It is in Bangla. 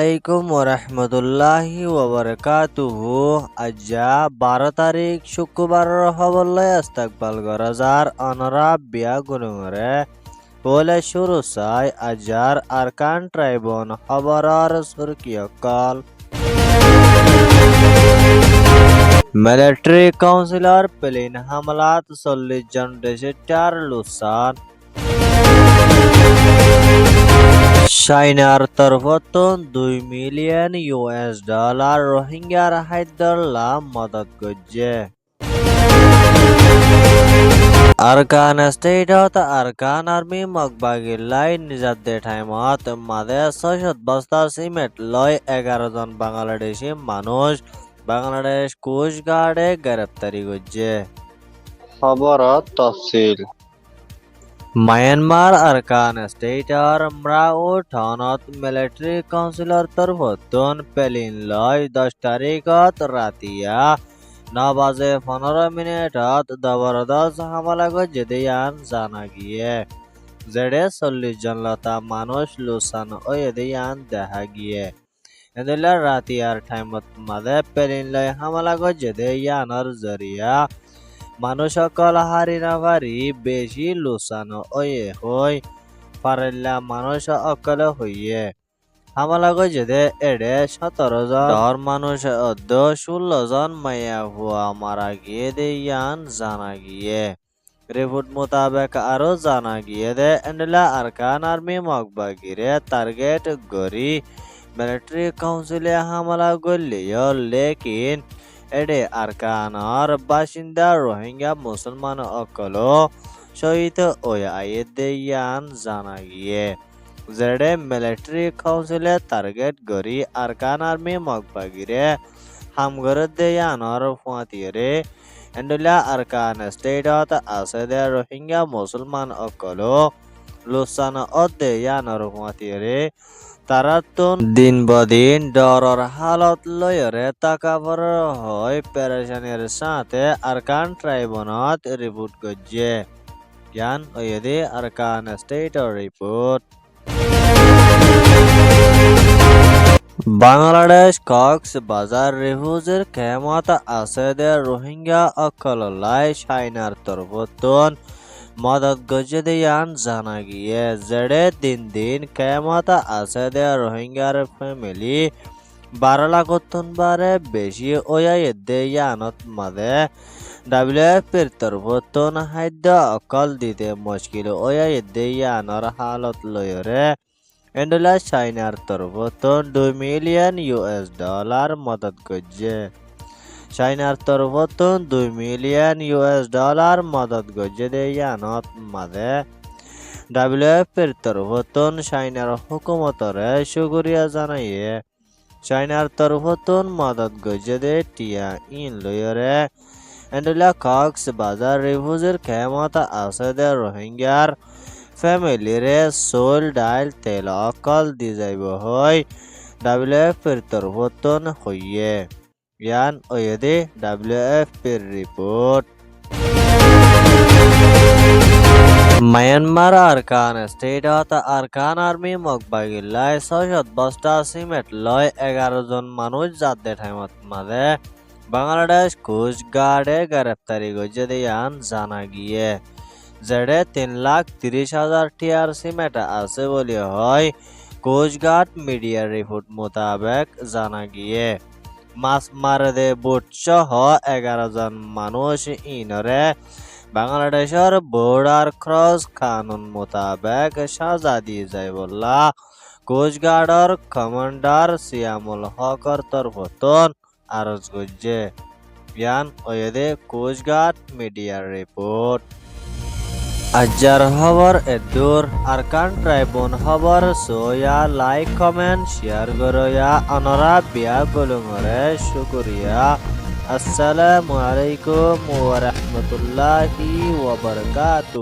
আলাইকুম ওরহমতুল্লাহি ওবরকাতুহু। আজ্জা 12 তারিখ শুক্রবারের খবরলৈ ইস্তাকবাল করা যার অনরা বিয়া গুনুরে বলে শুরু চাই আজ্জার আরকান ট্রাইবন খবরের সুরকিয়কল। মিলিটারি কাউন্সিলর প্লেন হামলাত 40 জন দেশিটার লুসান। চাইনার তরফতন $2 মিলিয়ন রোহিঙ্গার হায়দুল্লাহ মদত করছে। আরকান স্টেটত আরকান আর্মি মগবাগিল্লাই নিজাদ্দে টাইমত মাদে 600 বস্তা সিমেন্ট লয় 11 জন বাংলাদেশি মানুষ বাংলাদেশ কোস্ট গার্ডে গ্রেপ্তারি করছে। খবরত তফসিল। মায়ানমার আরকান স্টেটর মরাও থানত মিলিটারি কাউন্সিলর তরফতন পেলিন লয় 10 তারিখত রাতিয়া 9:15 জবরদস্ত হামলা করছে দিয়ান জানা গিয়ে যেড়ে 40 জন লতা মানুষ লুসান ওয়ে দিয়ান দেখা গিয়ে এদিলা রাতিয়ার টাইমত মাদে পেলিন লয় হামলা করছে দিয়ানর জরিয়া মানুষ সকল হারি না পারি বেশি লুসানো ওয়ে হই পারেল্লা মানুষ অকলে হইয়ে হামলা গজে দে এডে 17 জন মানুষ অর্ধ 16 জন মায়া হুয়া মারা গিয়ে দে ইয়ান জানা গিয়ে রিপোর্ট মোতাবেক আরো জানা গিয়ে দে এন্ডলা আরকান আর্মি মগবাগিরে টার্গেট গরি মিলিটারি কাউন্সিলে হামলা গলিও লেকিন এডে আরকানর বাসিন্দা রোহিঙ্গা মুসলমান অকলো শহীদ ওই আয়েদেয়ান জানা গিয়ে যেডে মিলিটারি কাউন্সিলে টার্গেট গরি আরকান আর্মি মগবাগিরে হামগর দেয়ানর ফুয়াতিরে এন্ডলা আরকান স্টেটত আছে দে রোহিঙ্গা মুসলমান অকলো লুসান অদেয়ানর ফুয়াতিরে তারাতন দিন বদিন ডরর হালত লয়রে তাকাবর হয় পেরেশানির সাথে আরকান ট্রাইবনত রিপোর্ট করছে। জ্ঞান ওয়েদে আরকান স্টেটর রিপোর্ট। বাংলাদেশ কক্সবাজার রিফিউজির খেমত আছে দে রোহিঙ্গা অকললাই চাইনার তরফতন মদত গজে দিয়ান জানা গিয়ে যেড়ে দিন দিন কেমত আছে দে রোহিঙ্গার ফ্যামিলি 12 লাখতন বারে বেশি ওয়াই দেয়ানত মাদে WFPর তরফতন খাদ্য অকল দিতে মুশকিল ওয়াই দেয়ানর হালত লয়রে এন্ডলা চাইনার তরফতন $2 মিলিয়ন মদত গজে। চাইনার তরফতন $2 মিলিয়ন মদত গজে দেয়ানত মাদে WFPর তরফতন চাইনার হুকুমতরে শুকরিয়া জানাইয়ে চাইনার তরফতন মদত গজে দে টিয়া ইন লয়রে এন্ডলা কক্সবাজার রিফিউজির খেমত আছে দে রোহিঙ্গার ফ্যামিলিরে সোল ডাইল তেল অকল দি যাইব হয় WFPর তরফতন হইয়ে। জ্ঞান ওয়েদে WFPর রিপোর্ট। মায়ানমার আরকান স্টেটত আরকান আর্মি মগবাগিল্লাই 600 বস্তা সিমেন্ট লয় 11 জন মানুষ যাদের টাইমত মাদে বাংলাদেশ কোস্ট গার্ডে গ্রেপ্তারি গজে দিয়ান জানা গিয়ে যেড়ে 3,30,000 টিয়ার সিমেন্ট আছে বলে হয় কোস্ট গার্ড মিডিয়ার রিপোর্ট মোতাবেক জানা গিয়ে মাছ মারে দে বোট সহ 11 জন মানুষ ইনরে বাংলাদেশের বর্ডার ক্রস কানুন মোতাবেক সাজা দিয়ে যায় বললা কোস্ট গার্ডর কমান্ডার সিয়ামুল হকর তরফতন আরজ গজে। জ্ঞান ওয়েদে কোস্ট গার্ড মিডিয়ার রিপোর্ট। আজ্জার খবর এদুর আরকান ট্রাইবন খবর সোয়া লাইক কমেন্ট শেয়ার করয়া অনরা বিয়া গলুঙরে শুকরিয়া। আসসালামু আলাইকুম ওয়া রাহমাতুল্লাহি ওয়া বারাকাতুহু।